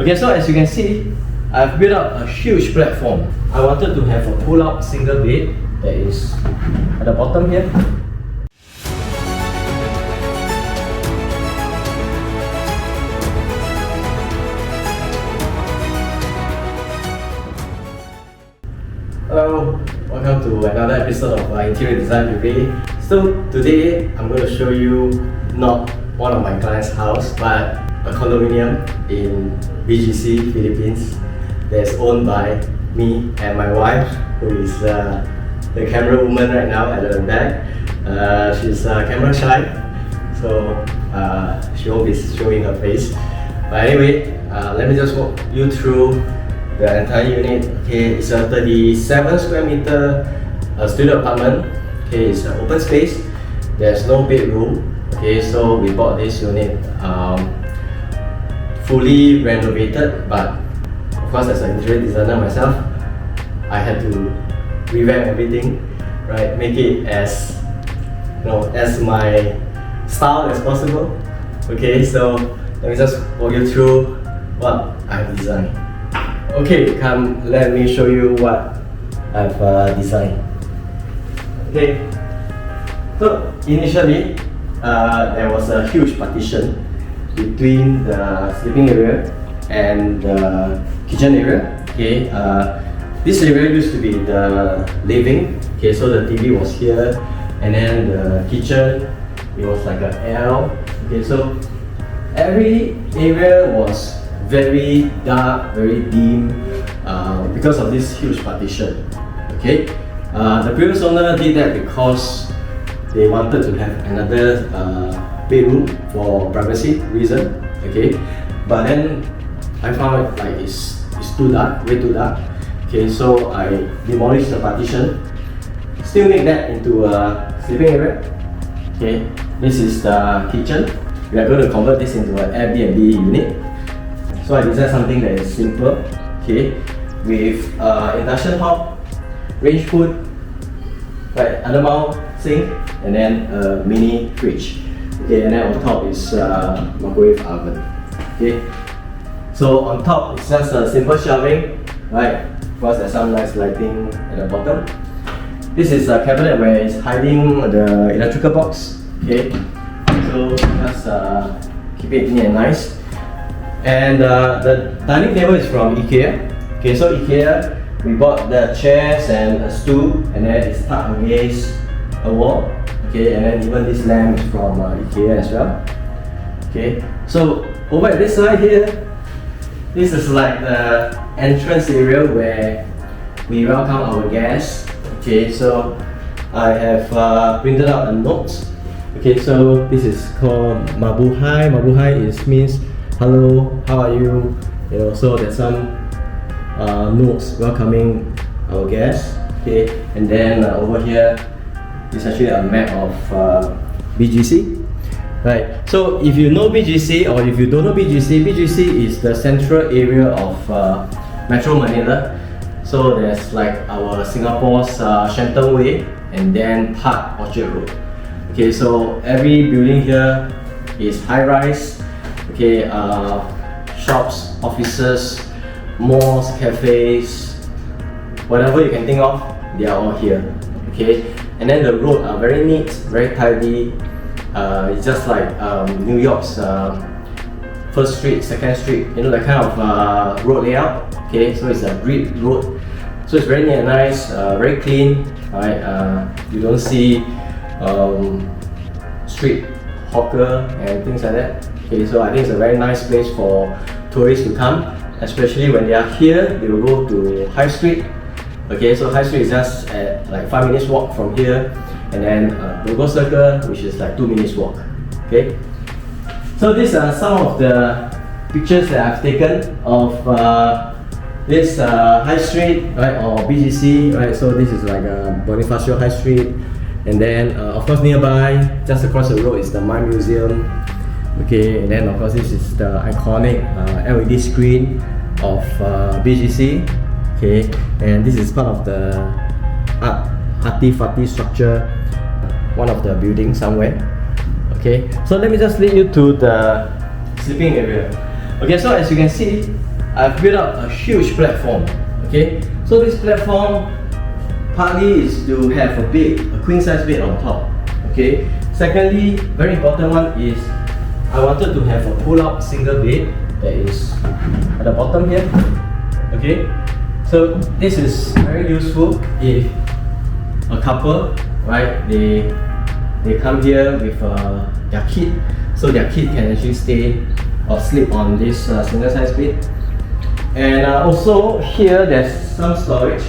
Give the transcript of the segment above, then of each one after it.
Okay, so as you can see, I've built up a huge platform. I wanted to have a pull-out single bed that is at the bottom here. Hello, welcome to another episode of Interior Design with Rae. So today I'm going to show you not one of my client's house, but a condominium in BGC, Philippines, that's owned by me and my wife, who is the camera woman right now at the back. She's camera shy, so she won't be showing her face. But anyway, let me just walk you through the entire unit. Okay, it's a 37 square meter studio apartment. Okay, it's an open space. There's no bedroom. Okay, so we bought this unit fully renovated, but of course as an interior designer myself, I had to revamp everything, right? Make it as as my style as possible. Okay, so let me just walk you through what I've designed. Okay, come let me show you what I've designed. Okay, so initially there was a huge partition between the sleeping area and the kitchen area. Okay, this area used to be the living. Okay, so the TV was here, and then the kitchen, it was like an L. Okay, so every area was very dark, very dim because of this huge partition. Okay, the previous owner did that because they wanted to have another bedroom for privacy reason. Okay, but then I found it like it's too dark, way too dark. Okay, so I demolished the partition, still make that into a sleeping area. Okay, this is the kitchen. We are going to convert this into an Air Bnb unit. So I designed something that is simple. Okay, with induction hob, range hood, right, undermount sink, and then a mini fridge. Okay, and then on top is microwave oven. Okay, so on top it's just a simple shelving, right? Of course, there's some nice lighting at the bottom. This is a cabinet where it's hiding the electrical box. Okay, so just keep it neat and nice. And the dining table is from IKEA. Okay, so IKEA, we bought the chairs and a stool, and then it's tucked against a wall. Okay, and then even this lamp is from IKEA as well. Okay, so over at this side here, this is like the entrance area where we welcome our guests. Okay, so I have printed out a note. Okay, so this is called Mabuhay. Mabuhay means hello, how are you? So there's some notes welcoming our guests. Okay, and then over here is actually a map of BGC. Right, so if you know BGC or if you don't know BGC, BGC is the central area of Metro Manila. So there's like our Singapore's Shenton Way and then Park Orchard Road. Okay, so every building here is high-rise. Okay, shops, offices, malls, cafes, whatever you can think of, they are all here. Okay, and then the roads are very neat, very tidy. It's just like New York's First Street, Second Street, that kind of road layout. Okay, so it's a grid road, so it's very neat and nice, very clean. Right, you don't see street hawker and things like that. Okay, so I think it's a very nice place for tourists to come, especially when they are here. They will go to High Street. Okay, so High Street is just at like 5 minutes walk from here, and then Logo Circle, which is like 2 minutes walk. Okay, so these are some of the pictures that I've taken of this High Street, right, or BGC, right? So this is like Bonifacio High Street, and then of course nearby, just across the road, is the Mine Museum. Okay, and then of course this is the iconic LED screen of BGC. Okay, and this is part of the artifacty structure, one of the buildings somewhere. Okay, so let me just lead you to the sleeping area. Okay, so as you can see, I've built up a huge platform. Okay, so this platform partly is to have a queen size bed on top. Okay, secondly, very important one is I wanted to have a pull-out single bed that is at the bottom here. Okay, so this is very useful if a couple, right, they come here with their kid, so their kid can actually stay or sleep on this single size bed. And also here there's some storage.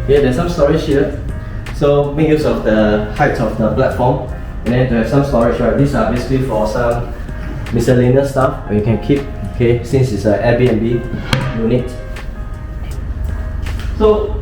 Okay, there's some storage here, so make use of the height of the platform, and then to have some storage, right? These are basically for some miscellaneous stuff where you can keep, okay, since it's an Airbnb unit. So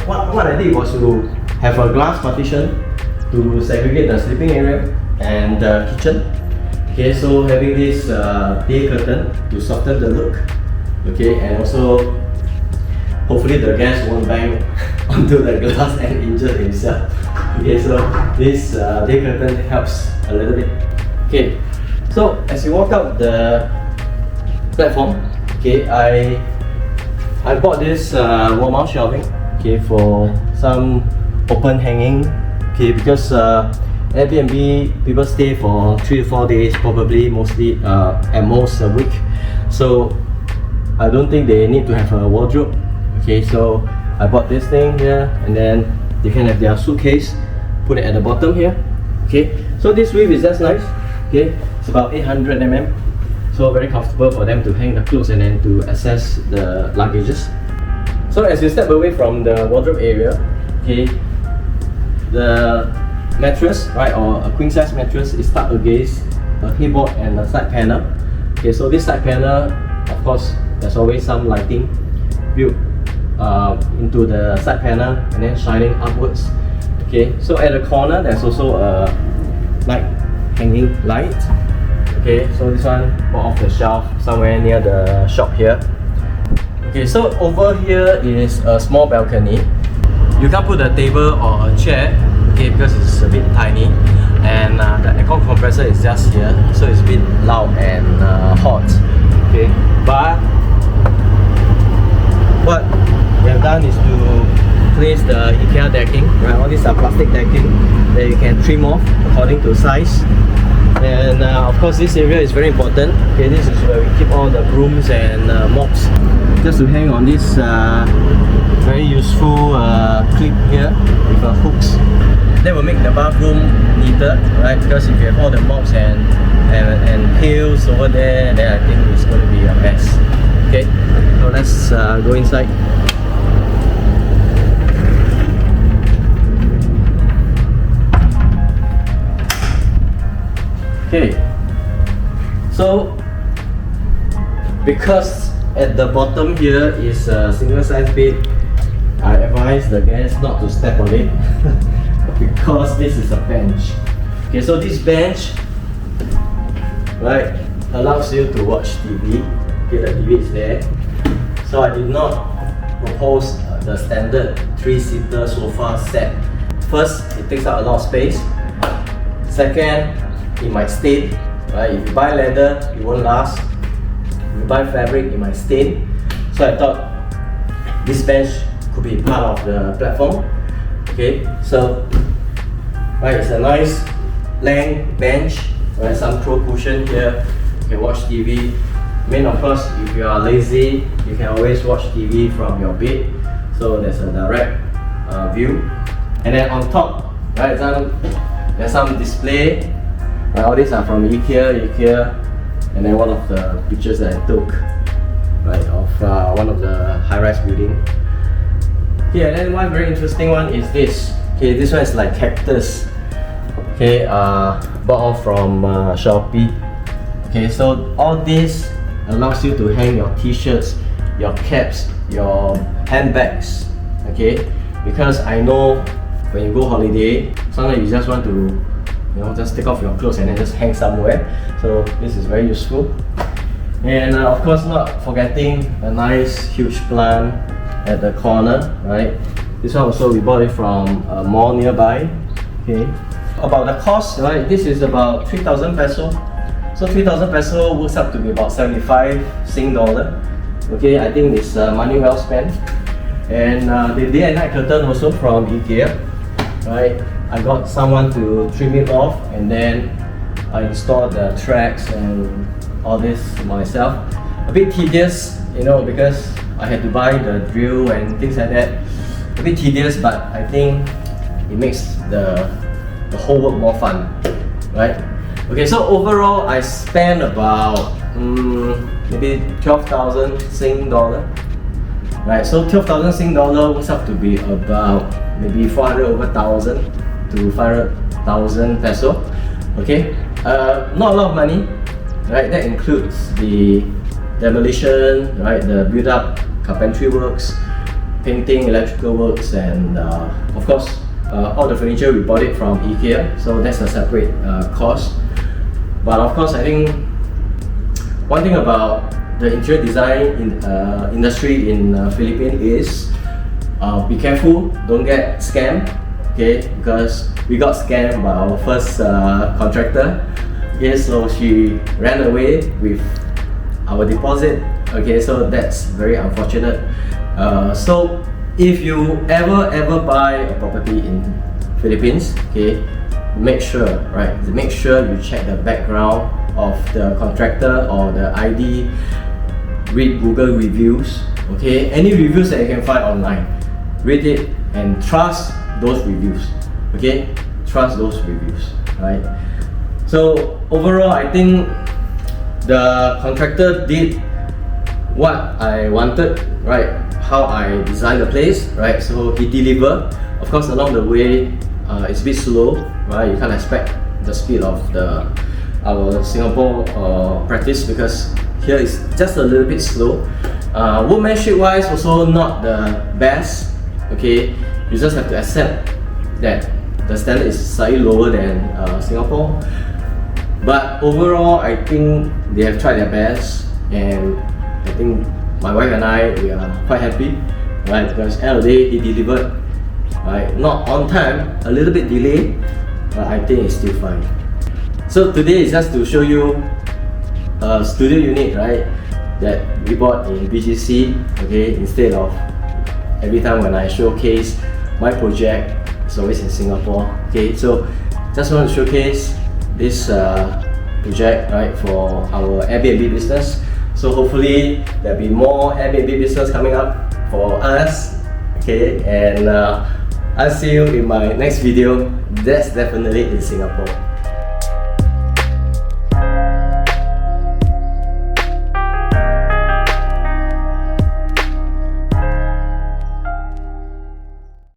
what I did was to have a glass partition to segregate the sleeping area and the kitchen. Okay, so having this day curtain to soften the look. Okay, and also hopefully the guest won't bang onto the glass and injure himself. Okay, so this day curtain helps a little bit. Okay, so as you walk up the platform, okay, I bought this wall mount shelving, okay, for some open hanging, okay, because Airbnb people stay for 3 to 4 days, probably mostly at most a week, so I don't think they need to have a wardrobe. Okay, so I bought this thing here, and then they can have their suitcase, put it at the bottom here. Okay, so this width is just nice. Okay, it's about 800 mm, so very comfortable for them to hang the clothes and then to access the luggages. So as you step away from the wardrobe area, okay, the mattress, right, or a queen size mattress is stuck against a headboard and a side panel. Okay, so this side panel, of course, there's always some lighting built into the side panel and then shining upwards. Okay, so at the corner there's also a light hanging light. Okay, so this one bought off the shelf somewhere near the shop here. Okay, so over here is a small balcony. You can't put a table or a chair, okay, because it's a bit tiny, and the aircon compressor is just here, so it's a bit loud and hot. Okay, but what we have done is to place the IKEA decking, right? All these are plastic decking that you can trim off according to size. And of course this area is very important. Okay, this is where we keep all the brooms and mops. Just to hang on this very useful clip here with hooks. That will make the bathroom neater, right? Because if you have all the mops and pails over there, then I think it's going to be a mess. Okay, so let's go inside. Okay, so because at the bottom here is a single size bed, I advise the guests not to step on it because this is a bench. Okay, so this bench, right, allows you to watch TV. Okay, the TV is there. So I did not propose the standard 3-seater sofa set. First, it takes up a lot of space. Second, it might stain, right? If you buy leather, it won't last. If you buy fabric, it might stain. So I thought this bench could be part of the platform. Okay, so right, it's a nice length bench, right? Some throw cushion here. You can watch TV. I mean, of course, if you are lazy, you can always watch TV from your bed. So there's a direct view. And then on top, right, there's some display. Right, all these are from IKEA, and then one of the pictures that I took, right, of one of the high-rise building. Yeah, and then one very interesting one is this. Okay, this one is like cactus. Okay, bought off from Shopee. Okay, so all this allows you to hang your t-shirts, your caps, your handbags. Okay, because I know when you go holiday, sometimes you just want to, just take off your clothes and then just hang somewhere. So this is very useful. And of course, not forgetting a nice huge plant at the corner, right? This one also we bought it from a mall nearby. Okay. About the cost, right? This is about 3,000 peso. So So 3,000 peso works up to be about 75 Sing dollar. Okay, I think it's money well spent. And the day and night curtain also from IKEA, right? I got someone to trim it off, and then I installed the tracks and all this myself. A bit tedious, you know, because I had to buy the drill and things like that. A bit tedious, but I think it makes the whole work more fun, right? Okay, so overall I spent about maybe 12,000 Sing dollar, right? So 12,000 Sing dollar works up to be about maybe 400 over 1,000 to 500,000 peso. Okay, not a lot of money, right? That includes the demolition, right? The build-up carpentry works, painting, electrical works, and of course all the furniture we bought it from IKEA, so that's a separate cost. But of course, I think one thing about the interior design industry in Philippines is be careful, don't get scammed. Okay, because we got scammed by our first contractor. Okay, so she ran away with our deposit. Okay, so that's very unfortunate. So if you ever buy a property in Philippines, okay, make sure you check the background of the contractor or the ID. Read Google reviews. Okay, any reviews that you can find online, read it and trust those reviews. Okay, trust those reviews, right? So overall, I think the contractor did what I wanted, right? How I designed the place, right? So he delivered. Of course, along the way, it's a bit slow, right? You can't expect the speed of our Singapore practice, because here is just a little bit slow. Workmanship wise, also not the best. Okay, you just have to accept that the standard is slightly lower than Singapore. But overall, I think they have tried their best, and I think my wife and I, we are quite happy, right? Because at the end of the day, he delivered, right? Not on time, a little bit delayed, but I think it's still fine. So today is just to show you a studio unit, right? That we bought in BGC. Okay, instead of every time when I showcase my project, it's always in Singapore. Okay, so just want to showcase this project, right, for our Air Bnb business. So hopefully there'll be more Airbnb business coming up for us. Okay, and I'll see you in my next video. That's definitely in Singapore.